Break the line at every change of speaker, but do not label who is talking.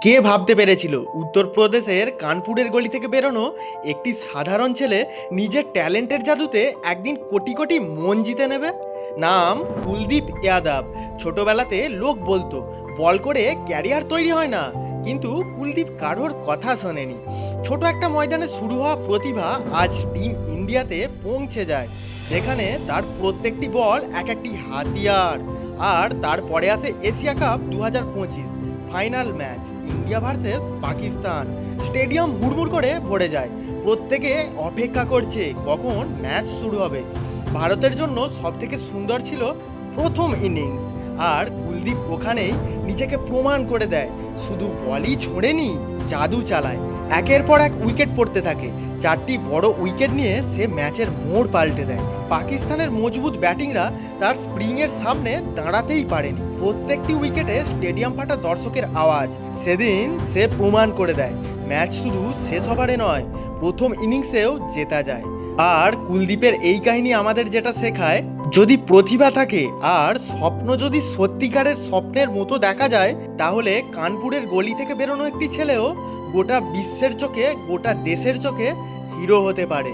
কে ভাবতে পেরেছিল উত্তরপ্রদেশের কানপুরের গলি থেকে বেরোনো একটি সাধারণ ছেলে নিজের ট্যালেন্টের জাদুতে একদিন কোটি কোটি মন জিতে নেবে। নাম কুলদীপ যাদব। ছোটবেলাতে লোক বলতো বল করে ক্যারিয়ার তৈরি হয় না, কিন্তু কুলদীপ কারোর কথা শোনেনি। ছোট একটা ময়দানে শুরু হওয়া প্রতিভা আজ টিম ইন্ডিয়াতে পৌঁছে যায়, যেখানে তার প্রত্যেকটি বল এক একটি হাতিয়ার। আর তারপরে আসে Asia cup 2025 final match, India versus Pakistan. Stadium হুড়মুড় করে ভরে যায়, প্রত্যেকে অপেক্ষা করছে কখন ম্যাচ শুরু হবে। ভারতের জন্য সবথেকে সুন্দর ছিল প্রথম ইনিংস, আর কুলদীপ ওখানেই নিজেকে প্রমাণ করে দেয়। শুধু বলই ছোড়েনি, জাদু চালায়। একের পর এক উইকেট পড়তে থাকে, চারটি বড় উইকেট নিয়ে সে ম্যাচের মোড় পাল্টে দেয়। পাকিস্তানের মজবুত ব্যাটিংরা তার স্প্রিংয়ের সামনে দাঁড়াতেই পারেনি। প্রত্যেকটি উইকেটে স্টেডিয়াম ফাটা দর্শকের আওয়াজ। সেদিন সে প্রমাণ করে দেয় ম্যাচ শুধু শেষ ওভারে নয়, প্রথম ইনিংসেও জেতা যায়। আর কুলদীপের এই কাহিনী আমাদের যেটা শেখায়, যদি প্রতিভা থাকে আর স্বপ্ন যদি সত্যিকারের স্বপ্নের মতো দেখা যায়, তাহলে কানপুরের গলি থেকে বেরোনো একটি ছেলেও গোটা বিশ্বের চোখে, গোটা দেশের চোখে হিরো হতে পারে।